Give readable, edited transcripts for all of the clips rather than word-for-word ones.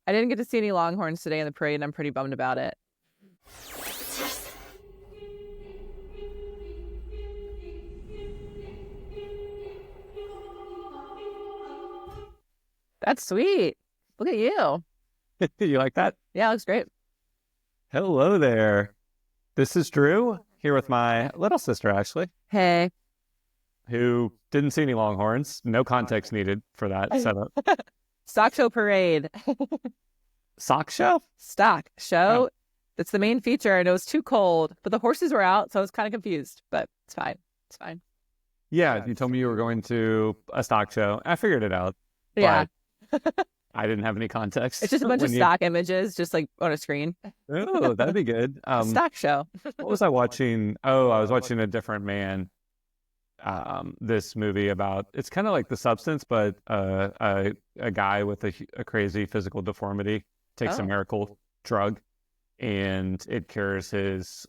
I didn't get to see any Longhorns today in the parade, and I'm pretty bummed about it. That's sweet. Look at you. You like that? Yeah, it looks great. Hello there. This is Drew, here with my little sister, Ashely, Hey. who didn't see any Longhorns. No context needed for that setup. Stock show parade. Sock show? Stock show. Oh. That's the main feature, and it was too cold. But the horses were out, so I was kind of confused. But it's fine. It's fine. Yeah, you told me you were going to a stock show. I figured it out. Yeah. But I didn't have any context. It's just a bunch of stock images, just like on a screen. Oh, that'd be good. Stock show. What was I watching? Oh, I was watching A Different Man. This movie about, it's kind of like The Substance, but a guy with a crazy physical deformity takes a miracle drug, and it cures his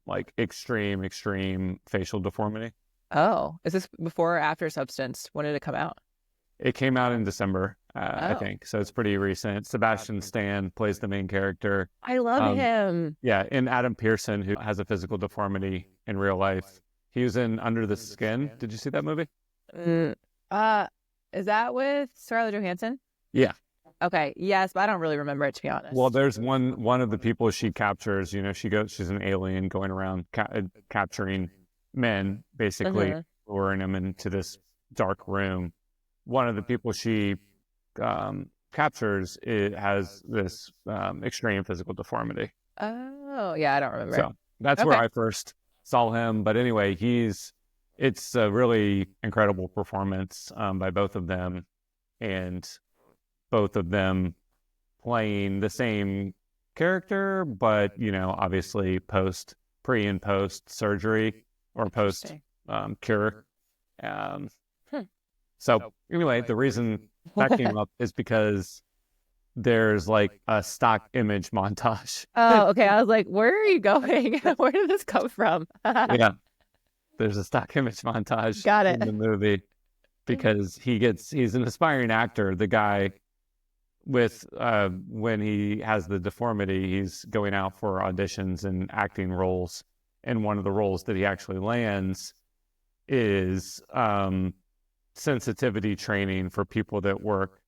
like extreme facial deformity. Oh, is this before or after Substance? When did it come out? It came out in December, I think, so it's pretty recent. Sebastian Stan plays the main character. I love him. Yeah, and Adam Pearson, who has a physical deformity in real life. He was in Under the Skin. Did you see that movie? Is that with Scarlett Johansson? Yeah. Okay. Yes, but I don't really remember it, to be honest. Well, there's one of the people she captures. You know, she's an alien going around capturing men, basically luring them into this dark room. One of the people she captures, it has this extreme physical deformity. Oh, yeah, I don't remember. So that's where I first saw him. But anyway, it's a really incredible performance by both of them, and both of them playing the same character, but, you know, obviously pre and post surgery or post cure. So anyway, the reason that came up is because there's like a stock image montage. Oh, okay. I was like, where are you going? Where did this come from? Yeah. There's a stock image montage Got it. in the movie because he's an aspiring actor. The guy with when he has the deformity, he's going out for auditions and acting roles. And one of the roles that he actually lands is sensitivity training for people that work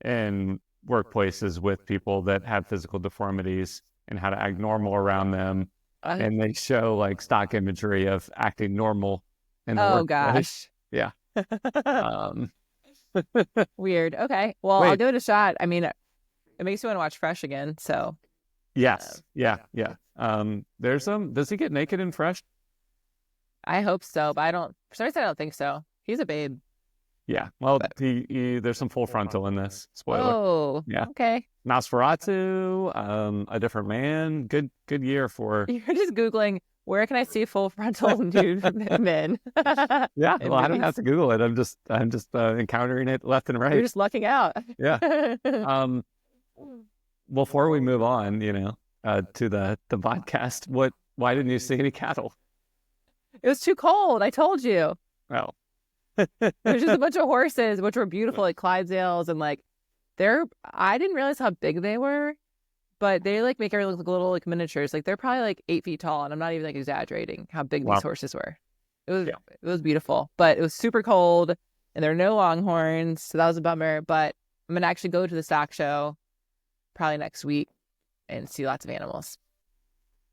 in workplaces with people that have physical deformities and how to act normal around them. And they show like stock imagery of acting normal in the workplace. Gosh. Yeah. Weird. Okay. Well, I'll give it a shot. I mean, it makes me want to watch Fresh again. So. Yes. Yeah. There's does he get naked in Fresh? I hope so, but for some reason I don't think so. He's a babe. Yeah. Well, there's some full frontal in this. Spoiler. Oh. Yeah. Okay. Nosferatu, A Different Man. Good year for. You're just Googling, where can I see full frontal nude men? Yeah. Well, I don't have to Google it. I'm just encountering it left and right. You're just lucking out. Yeah. Before we move on, you know, to the podcast, why didn't you see any cattle? It was too cold. I told you. Oh. There's just a bunch of horses, which were beautiful, like Clydesdales, and like I didn't realize how big they were, but they like make everything look like little like miniatures. Like they're probably like 8 feet tall, and I'm not even like exaggerating how big these horses were. It was beautiful, but it was super cold, and there are no Longhorns, so that was a bummer. But I'm gonna actually go to the stock show probably next week and see lots of animals.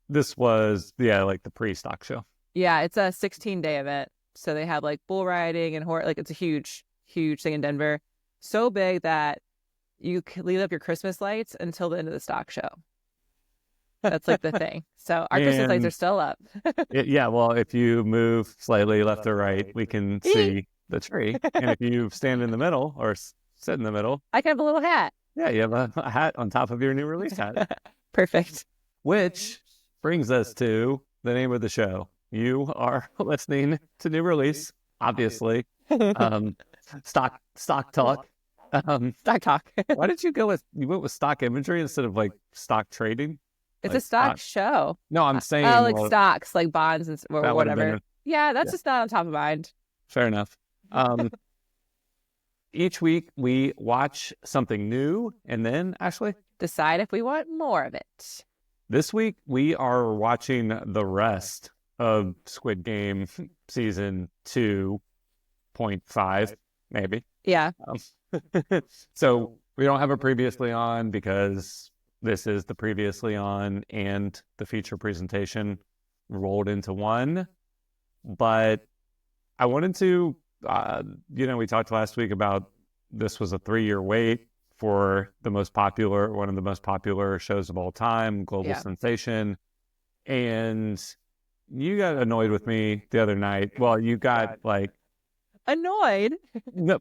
This was like the pre-stock show. Yeah, it's a 16-day event. So they have like bull riding and horse. Like it's a huge thing in Denver. So big that you can leave up your Christmas lights until the end of the stock show. That's like the thing. So our Christmas lights are still up. Yeah, well, if you move slightly left or right, we can see the tree. And if you stand in the middle or sit in the middle, I can have a little hat. Yeah, you have a hat on top of your new release hat. Perfect. Which brings us to the name of the show. You are listening to New Release, obviously. Stock talk. Stock talk. Why did you went with stock imagery instead of like stock trading? It's like a stock show. No, I'm saying like stocks, like bonds and or whatever. Yeah, that's just not on top of mind. Fair enough. each week we watch something new, and then, Ashley, decide if we want more of it. this week we are watching the rest of Squid Game season 2.5, maybe. Yeah. So we don't have a previously on because this is the previously on and the feature presentation rolled into one. But I wanted to, we talked last week about this was a 3-year wait for one of the most popular shows of all time, global sensation. And you got annoyed with me the other night. Well, you got annoyed,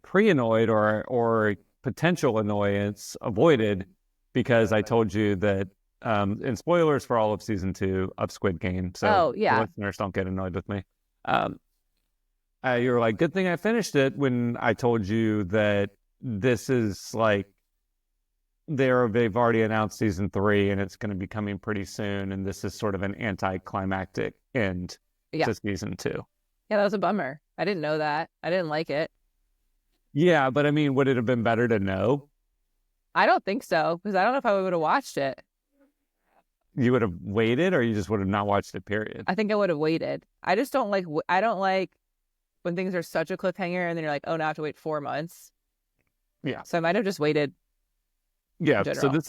pre-annoyed or potential annoyance avoided because I told you that, and spoilers for all of season 2 of Squid Game. So the listeners don't get annoyed with me. You were like, good thing I finished it, when I told you that this is they've already announced season 3 and it's going to be coming pretty soon. And this is sort of an anticlimactic end to season 2. Yeah, that was a bummer. I didn't know that. I didn't like it. Yeah, but I mean, would it have been better to know? I don't think so, because I don't know if I would have watched it. You would have waited, or you just would have not watched it, period? I think I would have waited. I just don't like, when things are such a cliffhanger and then you're like, oh, now I have to wait 4 months. Yeah. So I might have just waited. Yeah, so this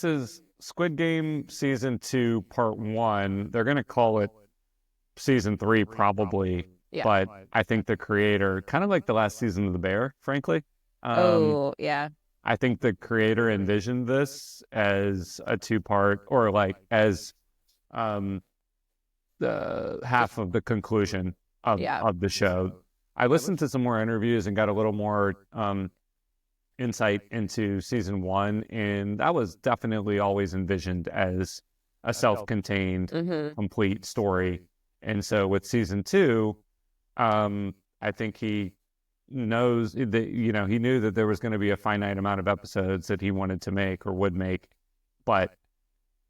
is Squid Game season 2 part 1. They're going to call it season 3 probably, but I think the creator, kind of like the last season of The Bear, frankly. I think the creator envisioned this as a 2-part, or as the half of the conclusion of the show. I listened to some more interviews and got a little more insight into season 1, and that was definitely always envisioned as a self-contained, complete story. And so with season 2, I think he knows that, he knew that there was going to be a finite amount of episodes that he wanted to make or would make, but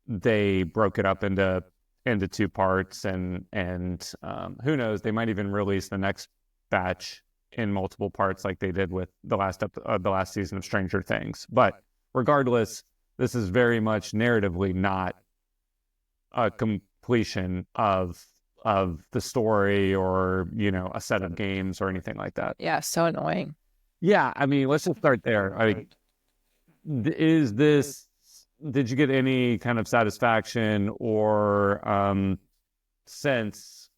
they broke it up into 2 parts, and who knows, they might even release the next batch in multiple parts like they did with the last season of Stranger Things. But regardless, this is very much narratively not a completion of the story or, a set of games or anything like that. Yeah, so annoying. Yeah, I mean, let's just start there. Did you get any kind of satisfaction or sense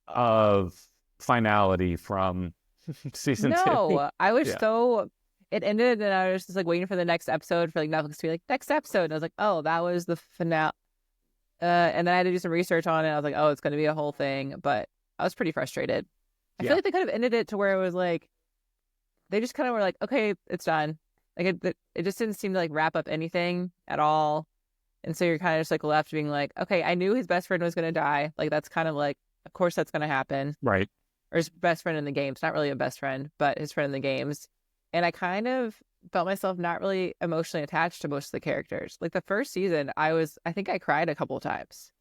of finality from season 2? No, I was it ended and I was just waiting for the next episode for Netflix to be next episode. And I was like, oh, that was the finale. And then I had to do some research on it. I was like, oh, it's going to be a whole thing. But I was pretty frustrated. I feel like they could have ended it to where it was they just kind of were like, okay, it's done. It just didn't seem to wrap up anything at all. And so you're kind of just left being okay, I knew his best friend was going to die. That's kind of of course that's going to happen. Right. Or his best friend in the games, not really a best friend, but his friend in the games. And I kind of felt myself not really emotionally attached to most of the characters. The first season, I think I cried a couple of times.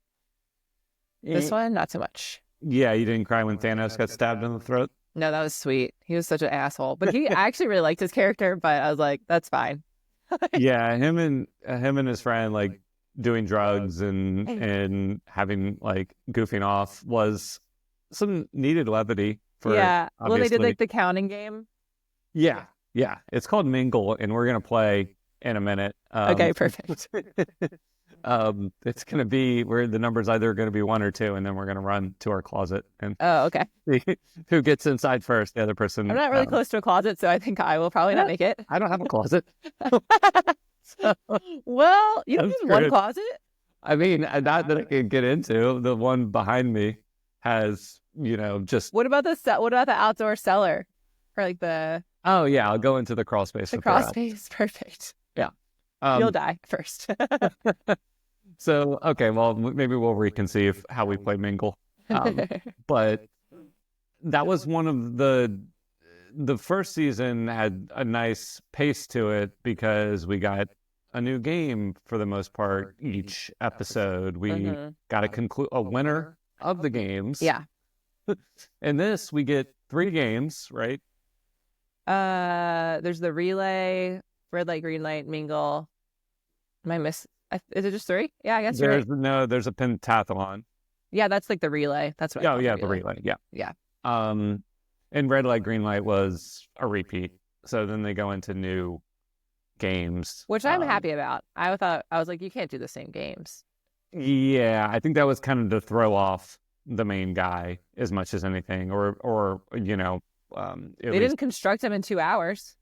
This one, not so much. Yeah, you didn't cry when Thanos got stabbed in the throat? No, that was sweet. He was such an asshole. But I actually really liked his character, but I was like, that's fine. Yeah, him and his friend, doing drugs and having, goofing off was some needed levity for, well, they did the counting game. Yeah, it's called Mingle, and we're gonna play in a minute. Okay, perfect. It's gonna be where the number's either gonna be 1 or 2, and then we're gonna run to our closet and okay, see who gets inside first. The other person. I'm not really close to a closet, so I think I will probably not make it. I don't have a closet. Well, you have one closet. I mean, not that I can get into. The one behind me has, just. What about the outdoor cellar? For the... Oh, yeah, I'll go into the crawl space. The crawl space, perfect. Yeah. You'll die first. So, okay, well, maybe we'll reconceive how we play Mingle. But that was one of the first season had a nice pace to it because we got a new game for the most part each episode. We got a winner of the games. Yeah. In this, we get 3 games, right? There's the relay, red light, green light, mingle. Am I miss? Is it just 3? Yeah, I guess you're right. There's a pentathlon. Yeah, that's like the relay. That's what I Oh, call yeah, the relay. Yeah. Yeah. And red light, green light was a repeat. So then they go into new games. Which I'm happy about. I was like, you can't do the same games. Yeah, I think that was kind of to throw off the main guy as much as anything, or they didn't construct him in 2 hours.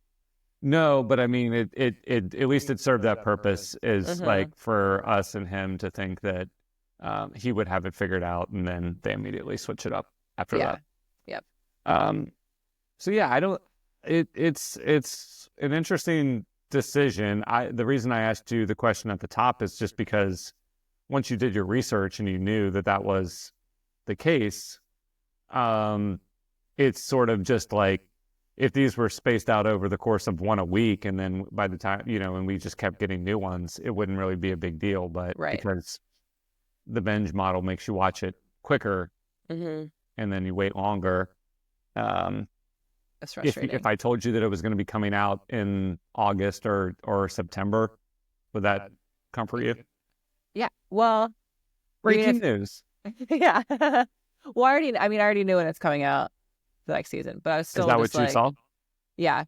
No, but I mean, it at least it served that purpose, is like for us and him to think that he would have it figured out, and then they immediately switch it up after that. Yep. So yeah, I don't. It's an interesting decision. The reason I asked you the question at the top is just because once you did your research and you knew that was the case, it's sort of just like, if these were spaced out over the course of one a week, and then by the time, and we just kept getting new ones, it wouldn't really be a big deal. But because the binge model makes you watch it quicker, and then you wait longer. That's frustrating. If I told you that it was going to be coming out in August or September, would that comfort you? Yeah. Well, breaking news. Yeah. Well, I already knew when it's coming out the next season, but I was still. Is that what you saw? Yeah.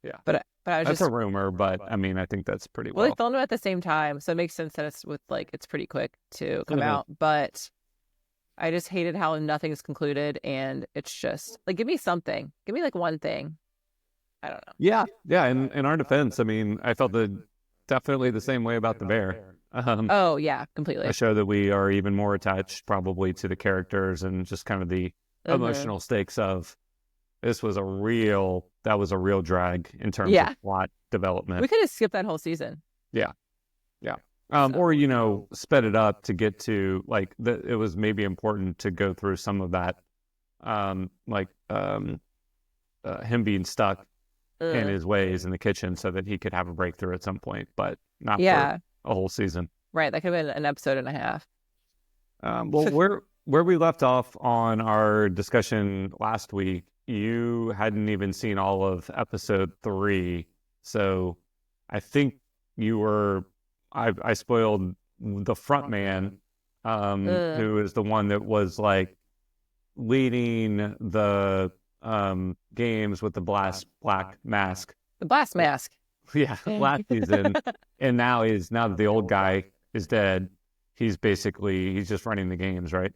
Yeah. But I was that's a rumor, but I mean, I think that's pretty well. Well, they filmed it at the same time, so it makes sense that it's pretty quick to come out. But I just hated how nothing's concluded, and it's just like, give me something, give me like one thing. I don't know. Yeah. In our defense, I mean, I felt definitely the same way about The Bear. Oh yeah, completely. A show that we are even more attached probably to the characters and just kind of the emotional stakes of. This was a real drag in terms of plot development. We could have skipped that whole season. Yeah. Or sped it up to get to it was maybe important to go through some of that, him being stuck in his ways in the kitchen so that he could have a breakthrough at some point, but not for a whole season. Right, that could have been an episode and a half. Well, where we left off on our discussion last week, you hadn't even seen all of episode 3, so I think you were. I spoiled the front man, who is the one that was like leading the games with the black mask. The blast mask. Yeah, last season, and now that the old guy is dead, he's just running the games, right?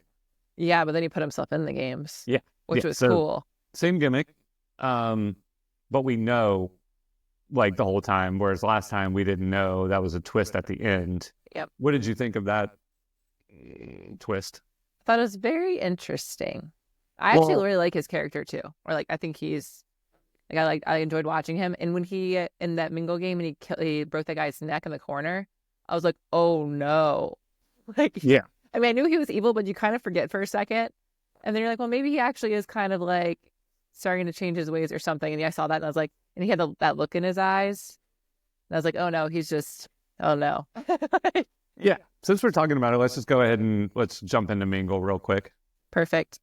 Yeah, but then he put himself in the games. Yeah, which was cool. Same gimmick, but we know the whole time, whereas last time we didn't know. That was a twist at the end. Yep. What did you think of that twist? I thought it was very interesting. I actually really like his character too. Or I think he's I enjoyed watching him. And when he in that Mingle game and he broke that guy's neck in the corner, I was like, oh no. Yeah. I mean, I knew he was evil, but you kind of forget for a second. And then you're like, well, maybe he actually is kind of starting to change his ways or something. And I saw that and I was like, and he had that look in his eyes. And I was like, oh no, oh no. Yeah. Since we're talking about it, let's just go ahead and let's jump into Mingle real quick. Perfect.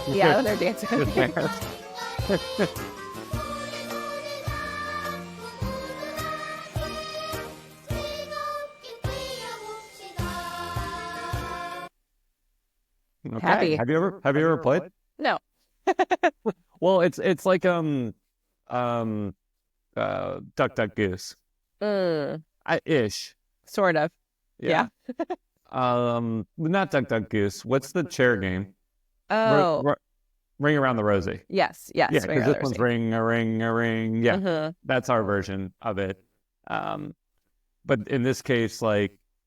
Yeah, when they're dancing. Okay. Happy. Have you ever played? No. Well, it's like Duck Duck Goose. Ish. Sort of. Yeah. Not Duck Duck Goose. What's the chair game? Oh. Ring Around the Rosie. Yes. Yeah, because this one's ring a ring. Yeah, that's our version of it. But in this case,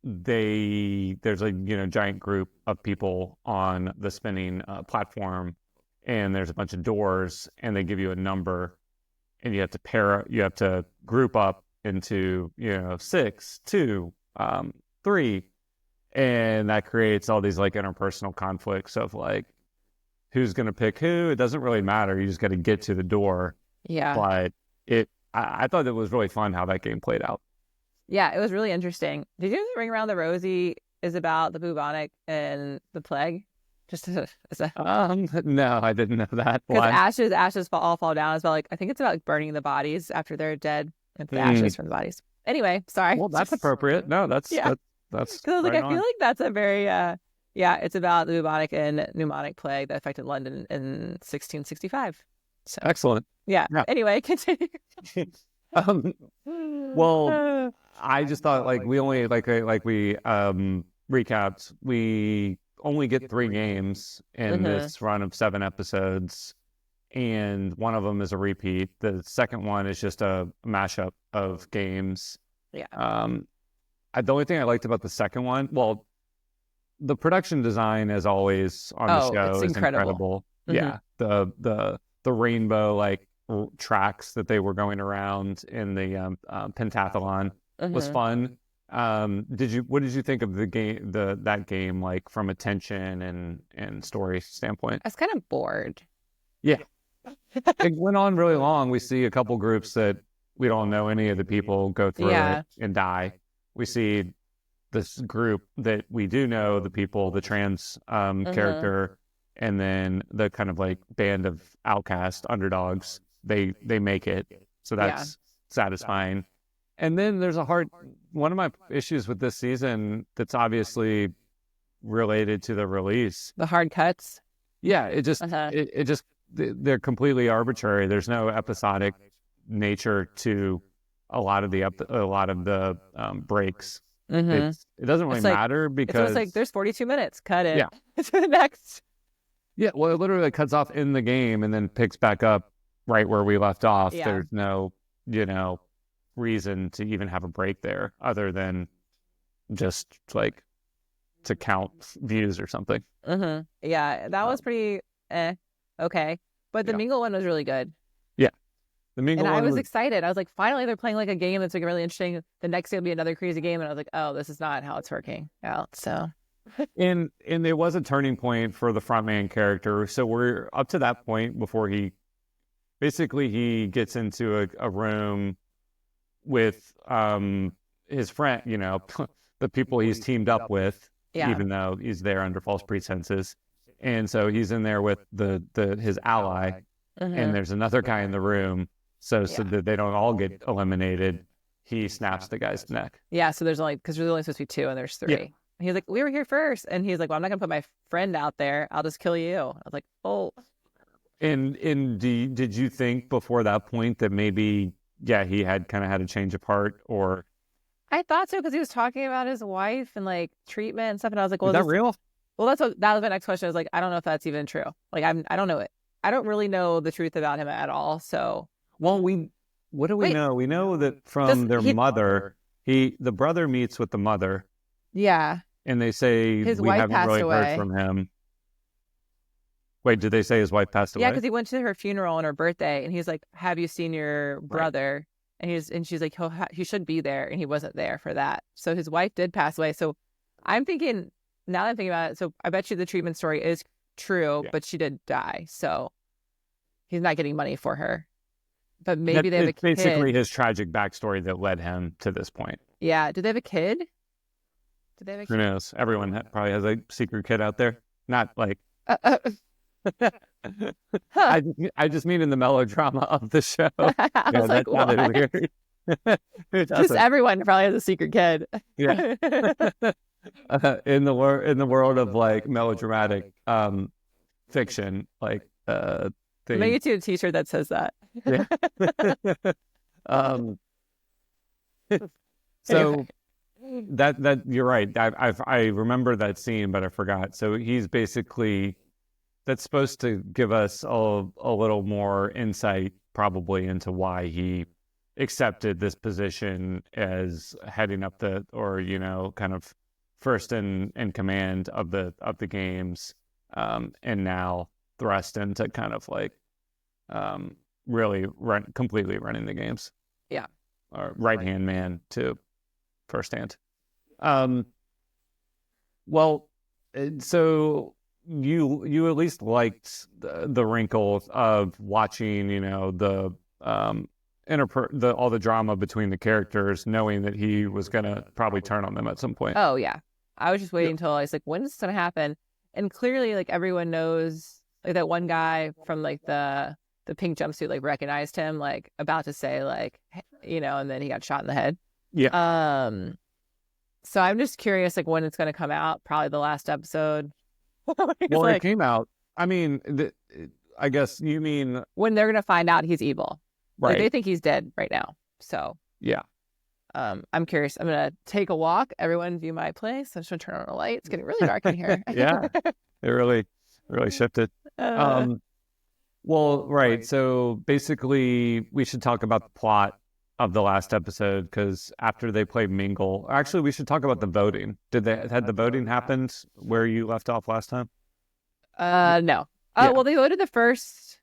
there's a giant group of people on the spinning platform, and there's a bunch of doors, and they give you a number, and you have to group up into 6, 2, 3, and that creates all these interpersonal conflicts of who's going to pick who. It doesn't really matter. You just got to get to the door. Yeah. But I thought it was really fun how that game played out. Yeah, it was really interesting. Did you know the Ring Around the Rosie is about the bubonic and the plague? Just as a No, I didn't know that. because Why? ashes all fall down. It's about like I think it's about like burning the bodies after they're dead and the ashes from the bodies. Anyway, sorry. Well, that's appropriate. No, that's Yeah. that's Because I was like, right I feel on. like that's a very yeah, it's about the bubonic and pneumonic plague that affected London in 1665. So Excellent. yeah. Yeah. Anyway, continue. Um, well, I just thought like we only like we recapped. We only get 3 games in this run of 7 episodes, and one of them is a repeat. The second one is just a mashup of games. Yeah. The only thing I liked about the second one, well, the production design, as always on the show, it's is incredible. Yeah, the rainbow like tracks that they were going around in the pentathlon was fun. What did you think of the game, that game, like from a tension and story standpoint? I was kind of bored. Yeah, it went on really long. We see a couple groups that we don't know any of the people go through it and die. We see this group that we do know the people, the trans character, and then the kind of like band of outcast underdogs. They make it, so that's satisfying. And then there's one of my issues with this season that's obviously related to the release. The hard cuts. Yeah, it just they're completely arbitrary. There's no episodic nature to a lot of the breaks. It doesn't really matter because it's like there's 42 minutes. Cut it. Yeah. To the next. Yeah, well, it literally cuts off in the game and then picks back up right where we left off. Yeah. There's no, reason to even have a break there other than just like to count views or something. Yeah, that was pretty okay. But the Mingle one was really good. Yeah. The Mingle one I was excited. I was like, finally they're playing like a game that's like really interesting. The next day will be another crazy game. And I was like, oh, this is not how it's working out. So and there was a turning point for the frontman character. So we're up to that point before he gets into a room with his friend, the people he's teamed up with, even though he's there under false pretenses. And so he's in there with his ally, and there's another guy in the room. So that they don't all get eliminated, he snaps the guy's neck. Yeah, so there's only supposed to be 2 and there's 3. Yeah. And he's like, we were here first. And he's like, well, I'm not going to put my friend out there. I'll just kill you. I was like, oh. And did you think before that point that maybe, he had kind of had a change of heart, or? I thought so because he was talking about his wife and like treatment and stuff. And I was like, well, is that real? Well, that was my next question. I was like, I don't know if that's even true. Like, I don't know it. I don't really know the truth about him at all. So. Well, what do we know? We know that from their mother, the brother meets with the mother. Yeah. And they say his we wife haven't really heard from him. Wait, did they say his wife passed away? Yeah, because he went to her funeral on her birthday, and he's like, "Have you seen your brother?" Right. And she's like, "He should be there," and he wasn't there for that. So his wife did pass away. So I'm thinking, now that I'm thinking about it, so I bet you the treatment story is true, but she did die. So he's not getting money for her. But maybe they have a kid. It's basically his tragic backstory that led him to this point. Yeah. Did they have a kid? Who knows? Everyone probably has a secret kid out there. Not like. I just mean in the melodrama of the show. I was like, what? Weird. Just everyone probably has a secret kid. Yeah. In the world of like melodramatic fiction, like maybe do a T-shirt that says that. Yeah. So that you're right. I remember that scene, but I forgot. So he's basically, that's supposed to give us a little more insight probably into why he accepted this position as heading up kind of first in command of the games, and now thrust into kind of like really completely running the games. Yeah. Or right-hand man to firsthand. Well, so you at least liked the wrinkle of watching, the all the drama between the characters, knowing that he was gonna probably turn on them at some point. Oh yeah, I was just waiting until I was like, when is this gonna happen? And clearly, like everyone knows, like that one guy from like the pink jumpsuit like recognized him, like about to say like, and then he got shot in the head. Yeah. So I'm just curious, like when it's gonna come out. Probably the last episode. Well, it came out. I mean, I guess you mean when they're gonna find out he's evil. Right. Like, they think he's dead right now. So yeah. I'm curious. I'm gonna take a walk. Everyone view my place. I'm just gonna turn on a light. It's getting really dark in here. Yeah. It really shifted. Well, right. So basically, we should talk about the plot of the last episode, because after they played Mingle, actually, we should talk about the voting. Had the voting happened where you left off last time? No. Yeah. Well, they voted the first.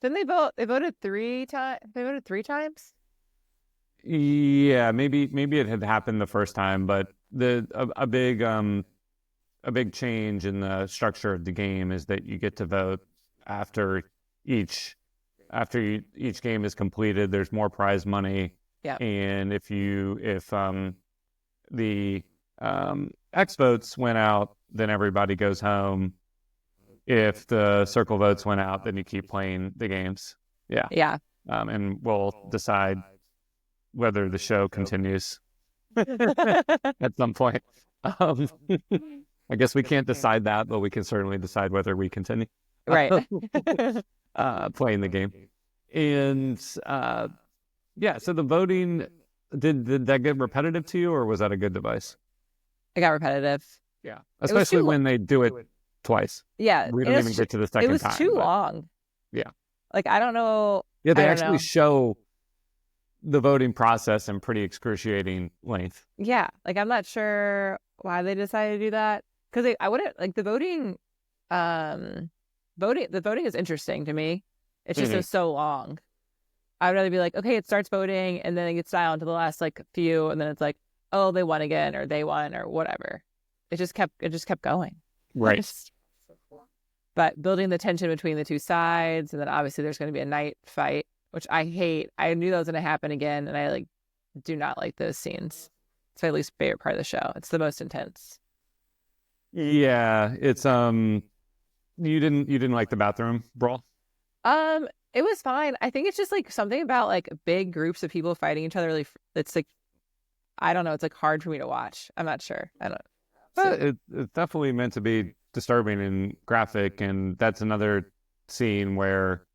Didn't they vote? They voted 3 times. They voted 3 times. Yeah, maybe it had happened the first time, but a big change in the structure of the game is that you get to vote after each game is completed. There's more prize money. Yeah. And if the X votes went out, then everybody goes home. If the circle votes went out, then you keep playing the games. Yeah. Yeah. And we'll decide whether the show continues at some point. I guess we can't decide that, but we can certainly decide whether we continue. Right. Playing the game. And yeah, so the voting, did that get repetitive to you, or was that a good device? It got repetitive. Yeah. Especially when they do it twice. Yeah. We don't even get to the second time. It was too long. Yeah. Like, I don't know. Yeah, they actually show the voting process in pretty excruciating length. Yeah. Like, I'm not sure why they decided to do that. Because I wouldn't, like, the voting is interesting to me. It's just so long. I'd rather be like, okay, it starts voting, and then it gets silent to the last like few, and then it's like, oh, they won again, or they won, or whatever. It just kept going. Right. But building the tension between the two sides, and then obviously there's going to be a night fight, which I hate. I knew that was going to happen again, and I do not like those scenes. It's my least favorite part of the show. It's the most intense. Yeah, it's you didn't like the bathroom brawl? It was fine. I think it's just like something about like big groups of people fighting each other. Really, it's like, I don't know. It's like hard for me to watch. I'm not sure. I don't. It's definitely meant to be disturbing and graphic, and that's another scene where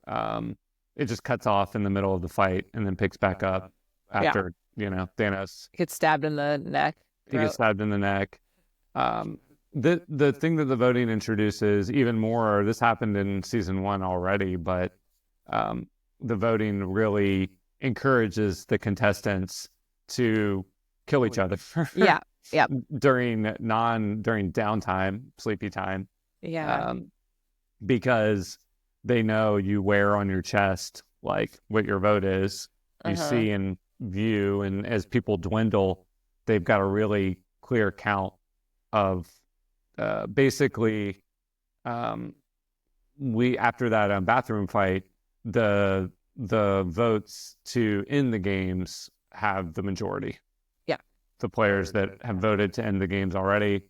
it just cuts off in the middle of the fight and then picks back up after Thanos gets stabbed in the neck. He gets stabbed in the neck. The thing that the voting introduces even more, this happened in season 1 already, but the voting really encourages the contestants to kill each other. Yeah. during downtime, sleepy time. Yeah. Because they know you wear on your chest like what your vote is. You see in view, and as people dwindle, they've got a really clear count of basically after that bathroom fight, the votes to end the games have the majority. Yeah. The players that have voted to end the games already,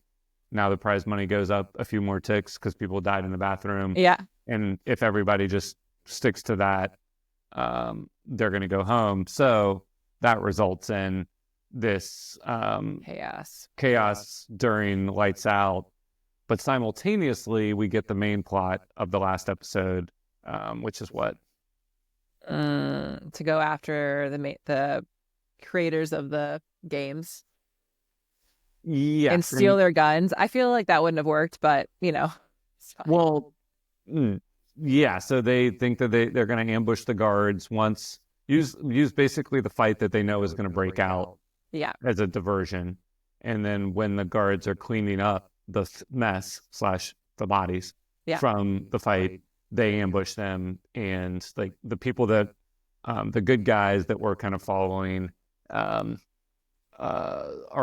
now the prize money goes up a few more ticks because people died in the bathroom. Yeah. And if everybody just sticks to that, they're going to go home. So that results in this chaos during Lights Out. But simultaneously, we get the main plot of the last episode, which is what? To go after the creators of the games. Yeah. And steal their guns. I feel like that wouldn't have worked, but, it's fine. Well, yeah. So they think that they're going to ambush the guards once, use basically the fight that they know is going to break out as a diversion. And then when the guards are cleaning up the mess / the bodies from the fight, they ambush them, and like the people that the good guys that we're kind of following are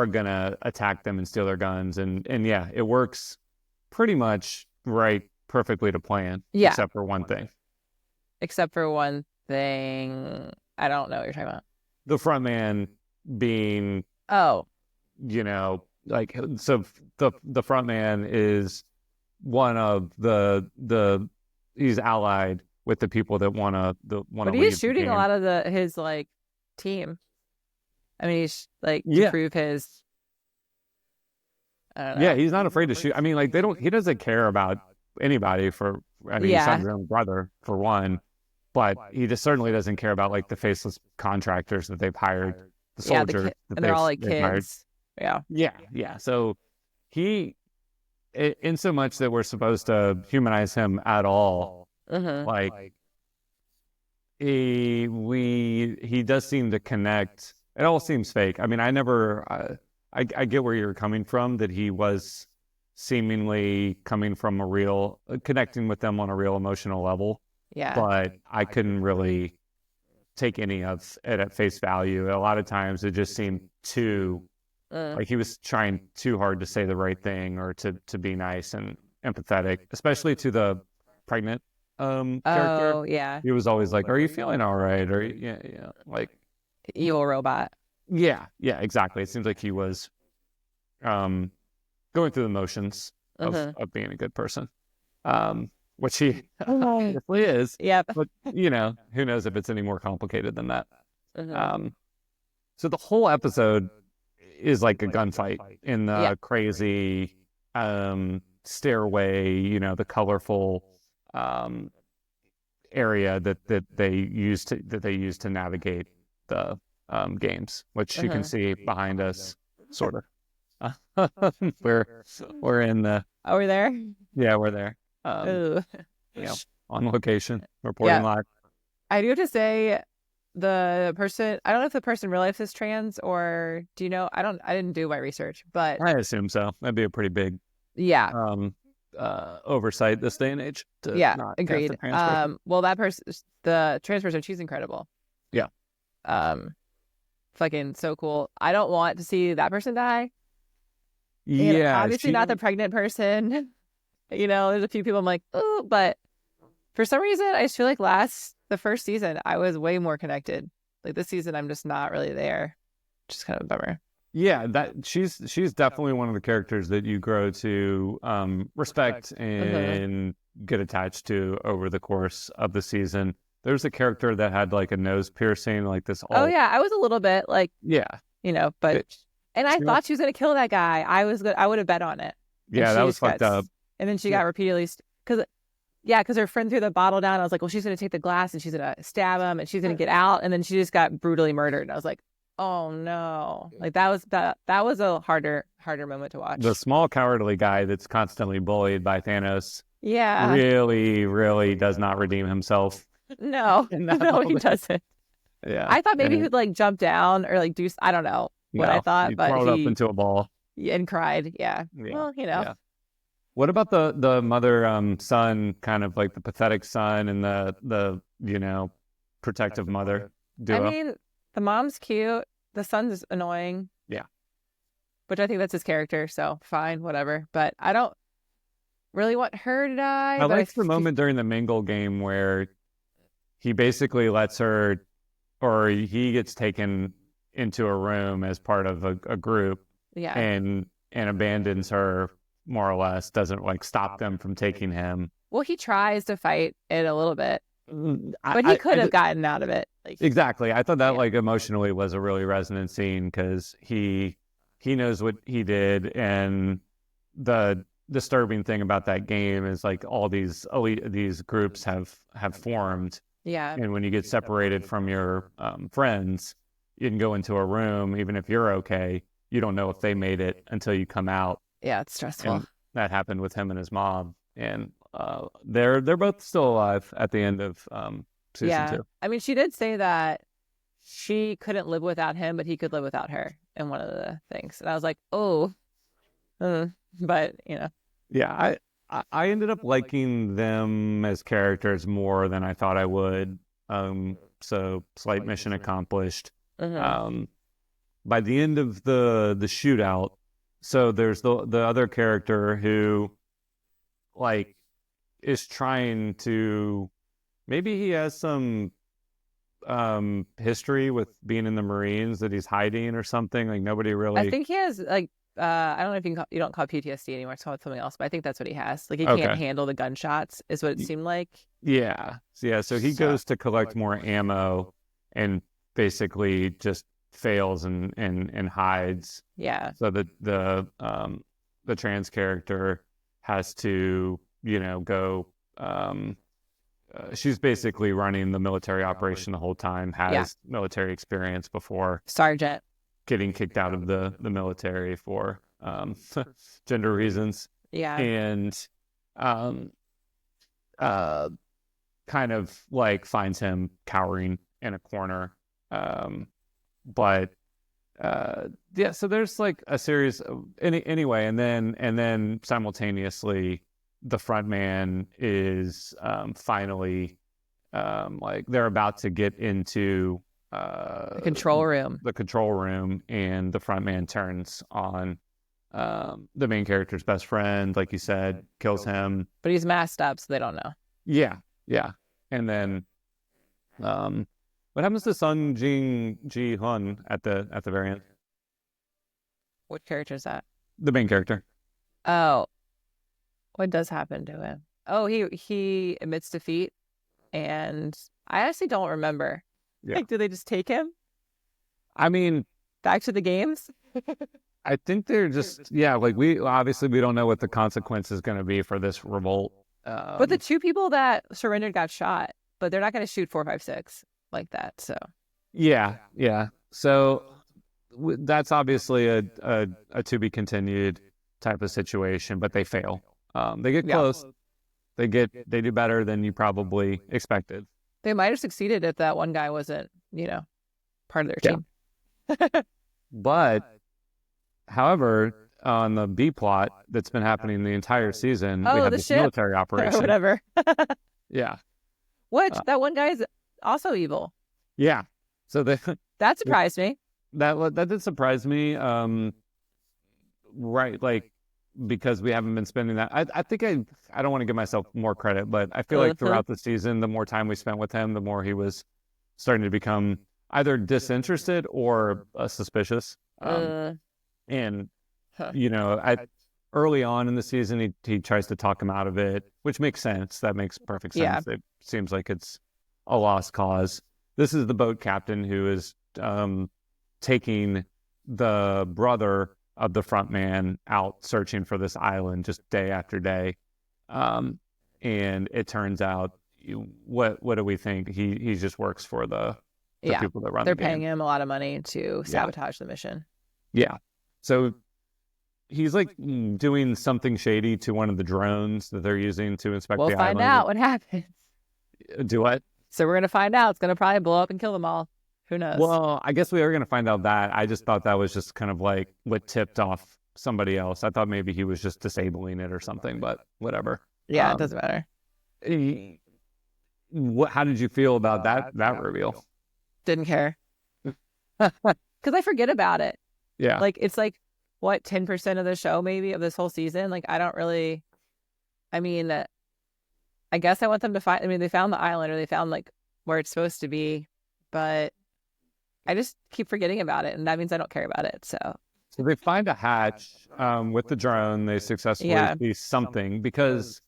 gonna attack them and steal their guns, and yeah, it works pretty much perfectly to plan, except for one thing. I don't know what you're talking about. The front man being, Oh, like, so the front man is one of the he's allied with the people that want to but leave he's the shooting a game. lot of his like team. I mean, he's like to Yeah. prove his. I don't know. Yeah, he's not afraid to shoot. I mean, like he doesn't care about anybody he shot his own brother for one, but he just certainly doesn't care about like the faceless contractors that they've hired, the soldiers and they're all like they've hired. kids. Yeah. Yeah. So he, in so much that we're supposed to humanize him at all, like he does seem to connect. It all seems fake. I mean, I get where you're coming from, that he was seemingly coming from connecting with them on a real emotional level. Yeah. But I couldn't really take any of it at face value. A lot of times it just seemed too, like he was trying too hard to say the right thing or to be nice and empathetic, especially to the pregnant character. Oh, yeah. He was always like, "Are you feeling all right?" Or like evil robot. Yeah, exactly. It seems like he was going through the motions of being a good person, which he obviously is. Yep. But, who knows if it's any more complicated than that. So the whole episode is like a gunfight in the crazy stairway, the colorful area that they use to navigate the games, which you can see behind us, sort of. We're in the. Oh, we're there. Yeah, we're there. On location, reporting live. I do have to say, the person. I don't know if the person in real life is trans, or do you know? I didn't do my research, but I assume so. That'd be a pretty big. Oversight this day and age. Not agreed. Well, that person, the trans person, she's incredible. Yeah. Fucking so cool. I don't want to see that person die. Yeah. And obviously not the pregnant person. There's a few people I'm like, oh, but for some reason, I just feel like the first season, I was way more connected. Like this season, I'm just not really there. Which is kind of a bummer. Yeah, she's definitely one of the characters that you grow to respect and get attached to over the course of the season. There's a character that had like a nose piercing, like this. Oh yeah, I was a little bit like but and I thought she was gonna kill that guy. I would have bet on it. Yeah, that was fucked up. And then she got repeatedly because her friend threw the bottle down. I was like, well, she's gonna take the glass and she's gonna stab him and she's gonna get out, and then she just got brutally murdered. And I was like, oh no! Like that was a harder moment to watch. The small cowardly guy that's constantly bullied by Thanos. Yeah. Really, really does not redeem himself. No, he doesn't. Yeah. I thought maybe he'd like jump down or like do, I don't know what I thought, but crawled up into a ball and cried. Yeah. Well, Yeah. What about the mother son, kind of like the pathetic son and the protective mother duo? I mean, the mom's cute. The son's annoying. Yeah. Which I think that's his character, so fine, whatever. But I don't really want her to die. I like the moment during the Mingle game where he basically lets her, or he gets taken into a room as part of a group, and abandons her, more or less, doesn't like stop them from taking him. Well, he tries to fight it a little bit, but he could have gotten out of it. Exactly. I thought that like emotionally was a really resonant scene because he knows what he did, and the disturbing thing about that game is like all these groups have formed. Yeah. And when you get separated from your friends, you can go into a room, even if you're okay, you don't know if they made it until you come out. Yeah, it's stressful. And that happened with him and his mom, and they're both still alive at the end of season 2. I mean, she did say that she couldn't live without him, but he could live without her in one of the things. And I was like, oh, but Yeah, I ended up liking them as characters more than I thought I would. So slight mission accomplished. By the end of the shootout, so there's the other character who like is trying to, maybe he has some history with being in the Marines that he's hiding or something? Like nobody really. I think he has like I don't know if you don't call it PTSD anymore. It's called something else, but I think that's what he has. Like he can't Okay. handle the gunshots, is what it seemed like. Yeah. Yeah. So he goes to collect more ammo and basically just fails and hides. Yeah. So the trans character has to, go. She's basically running the military operation the whole time, has military experience before Sergeant. getting kicked out of the military for gender reasons. Yeah. And kind of like finds him cowering in a corner. But so there's like a series of anyway, and then simultaneously the front man is finally like they're about to get into the control room, and the front man turns on the main character's best friend, like you said, kills him. But he's masked up, so they don't know. Yeah. And then what happens to Sung Ji Hun at the very end? What character is that? The main character. Oh, what does happen to him? Oh, he admits defeat, and I honestly don't remember. Yeah. Like, do they just take him I mean, back to the games? I think they're just like we don't know what the consequence is going to be for this revolt. But the two people that surrendered got shot, but they're not going to shoot 4, 5, 6 like that. So yeah. So that's obviously a to be continued type of situation, but they fail. They get close. They do better than you probably expected. They might have succeeded if that one guy wasn't, part of their team. But, however, on the B plot that's been happening the entire season, we have this military operation. Or whatever. Yeah. Which that one guy is also evil. Yeah. So that surprised me. That did surprise me. Right, like because we haven't been spending that. I think I don't want to give myself more credit, but I feel like throughout the season, the more time we spent with him, the more he was starting to become either disinterested or suspicious. And early on in the season, he tries to talk him out of it, which makes sense. That makes perfect sense. Yeah. It seems like it's a lost cause. This is the boat captain who is taking the brother of the front man out searching for this island just day after day. And it turns out, what do we think? He just works for the people that run the game. They're paying him a lot of money to sabotage the mission. Yeah. So he's like doing something shady to one of the drones that they're using to inspect the island. We'll find out what happens. Do what? So we're going to find out. It's going to probably blow up and kill them all. Who knows? Well, I guess we are going to find out that. I just thought that was just kind of like what tipped off somebody else. I thought maybe he was just disabling it or something, but whatever. Yeah, it doesn't matter. How did you feel about that reveal? Didn't care. Because I forget about it. Yeah. Like, it's like, what, 10% of the show maybe of this whole season? Like, I don't really, I mean, I guess I want them to find, they found the island, or they found like where it's supposed to be, but I just keep forgetting about it, and that means I don't care about it. So they find a hatch with the drone. They successfully see something, because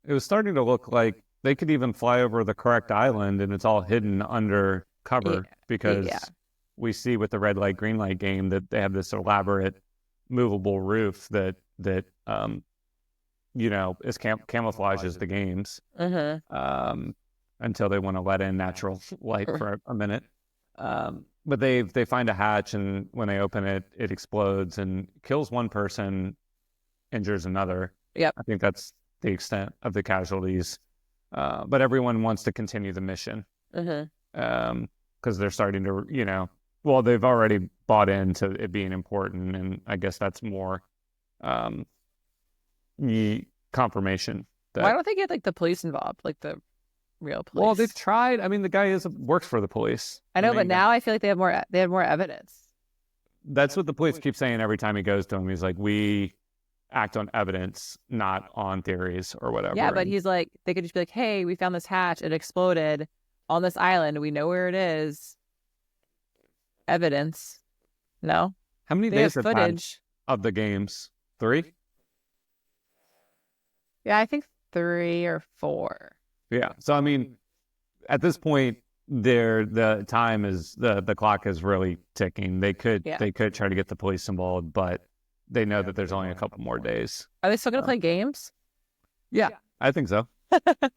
it was starting to look like they could even fly over the correct island, and it's all hidden under cover because we see with the red light, green light game that they have this elaborate movable roof that is camouflages the games until they want to let in natural light for a minute. But they find a hatch, and when they open it, it explodes and kills one person, injures another. Yep. I think that's the extent of the casualties. But everyone wants to continue the mission because they're starting to, they've already bought into it being important, and I guess that's more confirmation. Why don't they get like the police involved, like the real police? Well, they've tried. The guy works for the police. I know, but now I feel like they have more evidence. That's what the police keep saying every time he goes to him. He's like, we act on evidence, not on theories or whatever. Yeah, but he's like, they could just be like, hey, we found this hatch, it exploded. on this island. We know where it is. Evidence. No. How many They have days have passed footage. of the games? 3? Yeah, I think 3 or 4. Yeah. So I mean, at this point, the time is the clock is really ticking. They could try to get the police involved, but they know that there's only a couple more days. Are they still going to play games? Yeah, I think so.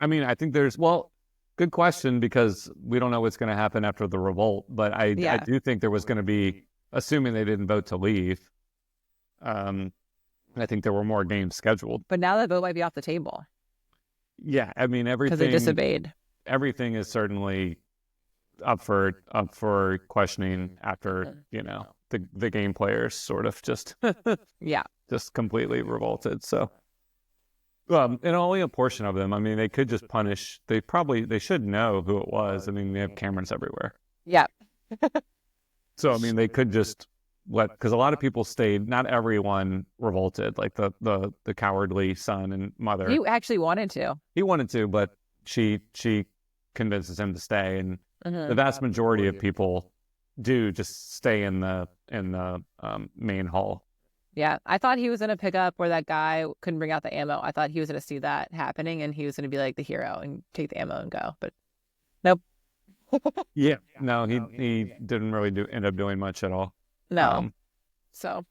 I mean, I think good question, because we don't know what's going to happen after the revolt, but I do think there was going to be, assuming they didn't vote to leave, I think there were more games scheduled. But now that vote might be off the table. Yeah, I mean, everything, because they disobeyed. Everything is certainly up for questioning after, the game players sort of just just completely revolted. So and only a portion of them. I mean, they could just punish. They should know who it was. I mean, they have cameras everywhere. Yeah. So I mean, they could just because a lot of people stayed. Not everyone revolted. Like the cowardly son and mother. He actually wanted to. He wanted to, but she convinces him to stay, and the vast majority of people do just stay in the main hall. Yeah, I thought he was going to pick up where that guy couldn't bring out the ammo. I thought he was going to see that happening, and he was going to be like the hero and take the ammo and go. But nope. Yeah, no, he didn't really end up doing much at all. No. The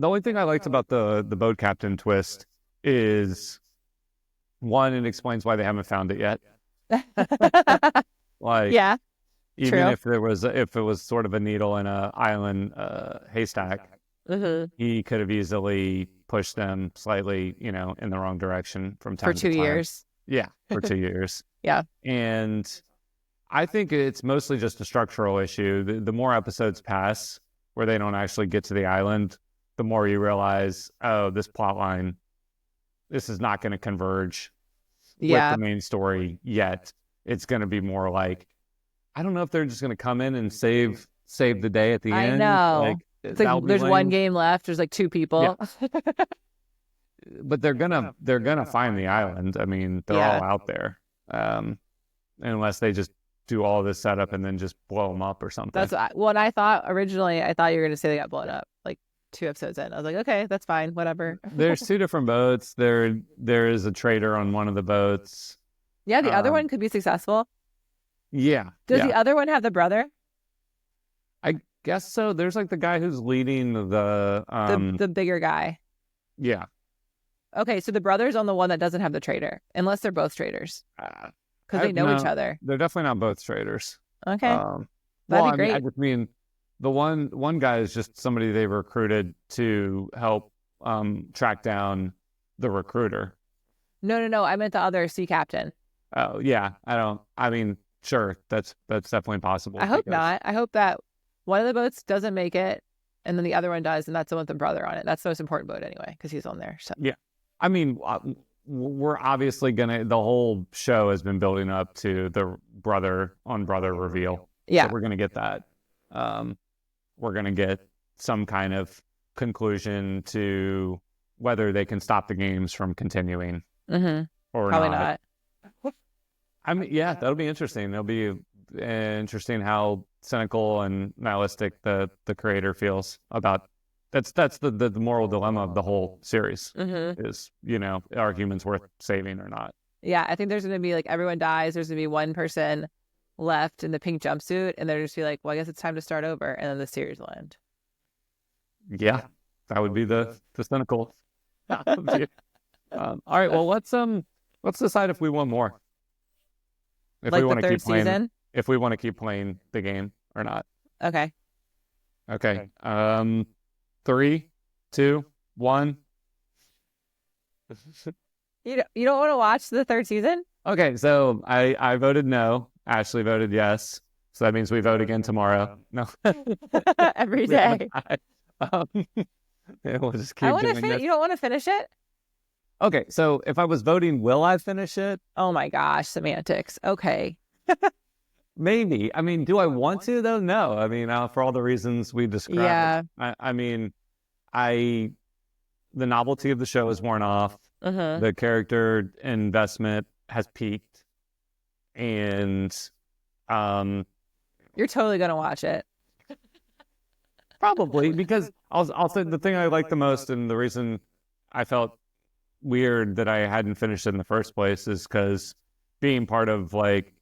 only thing I liked about the boat captain twist is, one, it explains why they haven't found it yet. Like, yeah, even true. if it was sort of a needle in a island haystack. He could have easily pushed them slightly, in the wrong direction from time to time. For 2 years. Yeah, for 2 years. Yeah. And I think it's mostly just a structural issue. The more episodes pass where they don't actually get to the island, the more you realize, oh, this plot line, this is not going to converge with the main story yet. It's going to be more like, I don't know if they're just going to come in and save the day at the end. I know. Like, it's like there's one game left. There's like 2 people. Yeah. But they're gonna find the island. I mean, they're all out there, unless they just do all this setup and then just blow them up or something. That's what I thought originally. I thought you were gonna say they got blown up like 2 episodes in. I was like, okay, that's fine, whatever. There's 2 different boats. There is a traitor on one of the boats. Yeah, the other one could be successful. Yeah. Does the other one have the brother? I guess so. There's like the guy who's leading the bigger guy. Yeah. Okay, so the brother's on the one that doesn't have the traitor, unless they're both traitors, because they know each other. They're definitely not both traitors. Okay, that'd be great. I just mean the one guy is just somebody they recruited to help track down the recruiter. No. I meant the other sea captain. Oh yeah, I mean, sure, that's definitely possible. I hope not. I hope that one of the boats doesn't make it, and then the other one does, and that's the one with the brother on it. That's the most important boat anyway, because he's on there. So yeah, I mean, we're obviously the whole show has been building up to the brother reveal. Yeah, so we're gonna get that. We're gonna get some kind of conclusion to whether they can stop the games from continuing or probably not. I mean, yeah, that'll be interesting. It'll be interesting how cynical and nihilistic the creator feels about. That's the moral dilemma of the whole series is, are humans worth saving or not? Yeah, I think there's going to be like everyone dies. There's going to be one person left in the pink jumpsuit, and they're just be like, well, I guess it's time to start over, and then the series will end. Yeah, that would be the cynical. All right, well, let's decide if we want more. If like we want the to keep third playing, season? If we want to keep playing the game or not. Okay. 3, 2, 1. You don't want to watch the 3rd season? Okay, so I voted no. Ashley voted yes. So that means we vote again tomorrow. No. Every day. We'll just keep doing this. You don't want to finish it? Okay, so if I was voting, will I finish it? Oh my gosh, semantics. Okay. Maybe. I mean, do I want to though? No. I mean, for all the reasons we described. Yeah. I mean, the novelty of the show is worn off. The character investment has peaked, and You're totally gonna watch it. Probably because I'll say the thing I like the most, and the reason I felt weird that I hadn't finished it in the first place is because being part of like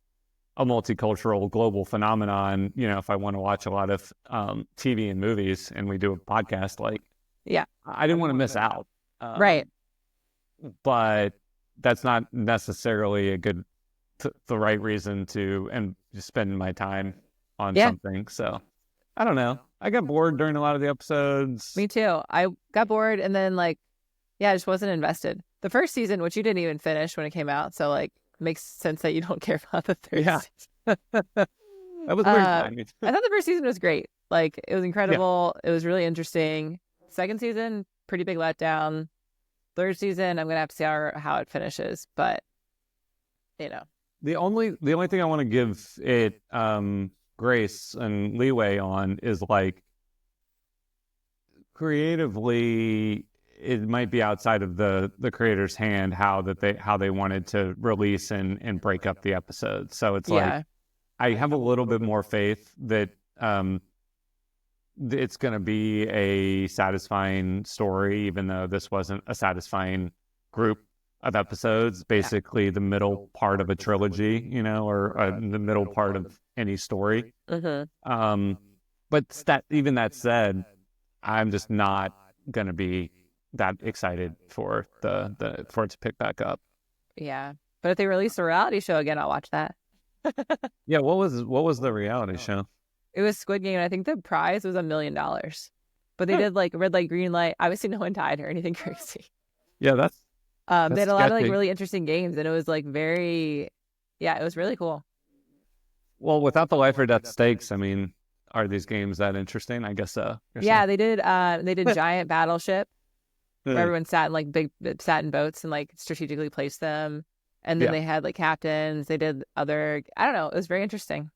a multicultural global phenomenon, if I want to watch a lot of TV and movies and we do a podcast, like, yeah, I didn't want to miss out. Right. But that's not necessarily the right reason to and just spend my time on something. So I don't know. I got bored during a lot of the episodes. Me too. I got bored and then I just wasn't invested. The first season, which you didn't even finish when it came out, so makes sense that you don't care about the third season. That was weird. I thought the first season was great. It was incredible. Yeah. It was really interesting. Second season, pretty big letdown. Third season, I'm gonna have to see how it finishes. But the only thing I want to give it grace and leeway on is creatively, it might be outside of the creator's hand how they wanted to release and break up the episodes. So it's I have a little bit more faith that it's going to be a satisfying story, even though this wasn't a satisfying group of episodes. Basically, the middle part of a trilogy, or the middle part of any story. Mm-hmm. But even that said, I'm just not going to be that excited for for it to pick back up. Yeah, but if they release a reality show again, I'll watch that. Yeah, what was the reality show? It was Squid Game, and I think the prize was $1 million. But they did red light, green light. Obviously, no one died or anything crazy. Yeah, that's they had a lot of really interesting games, and it was very, it was really cool. Well, without the life or death stakes, I mean, are these games that interesting? I guess so. Yeah, they did. They did Giant Battleship, where everyone sat in boats and strategically placed them, and then they had captains. They did other. I don't know. It was very interesting.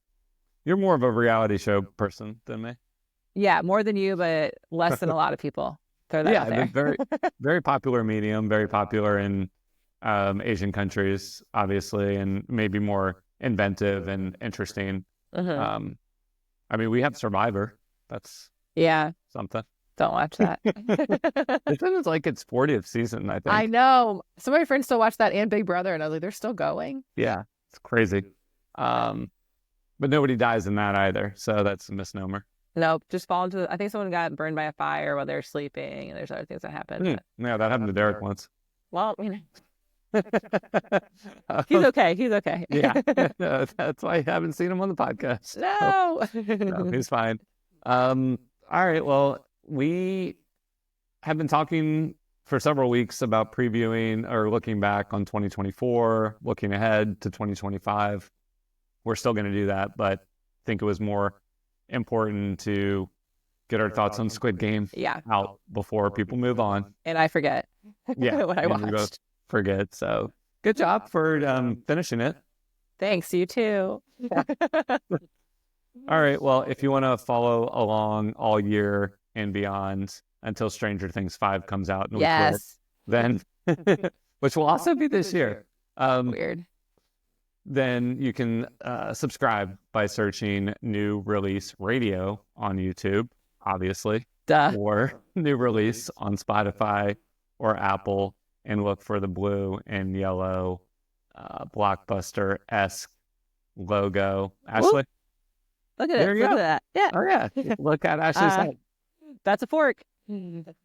You're more of a reality show person than me. Yeah, more than you, but less than a lot of people. Throw that out there. very, very popular medium, very popular in Asian countries, obviously, and maybe more inventive and interesting. Mm-hmm. I mean, we have Survivor. That's something. Don't watch that. It's its 40th season, I think. I know. Some of my friends still watch that and Big Brother, and I was like, they're still going. Yeah, it's crazy. But nobody dies in that either, so that's a misnomer. Nope, just fall into. I think someone got burned by a fire while they were sleeping, and there's other things that happen. Yeah, that happened to Derek once. Well, he's okay. He's okay. Yeah, that's why I haven't seen him on the podcast. No, no, he's fine. All right. Well, we have been talking for several weeks about previewing or looking back on 2024, looking ahead to 2025. We're still going to do that, but I think it was more important to get our thoughts on Squid Game out before people move on. And I forget what I watched. We both forget. So good job for finishing it. Thanks. You too. All right. Well, if you want to follow along all year and beyond until Stranger Things 5 comes out, then which will also be this year. Weird. Then you can subscribe by searching New Release Radio on YouTube, obviously. Duh. Or New Release on Spotify or Apple, and look for the blue and yellow Blockbuster-esque logo. Ashley? Look at it. Look at that. Yeah. Oh, yeah. Look at Ashley's head. That's a fork.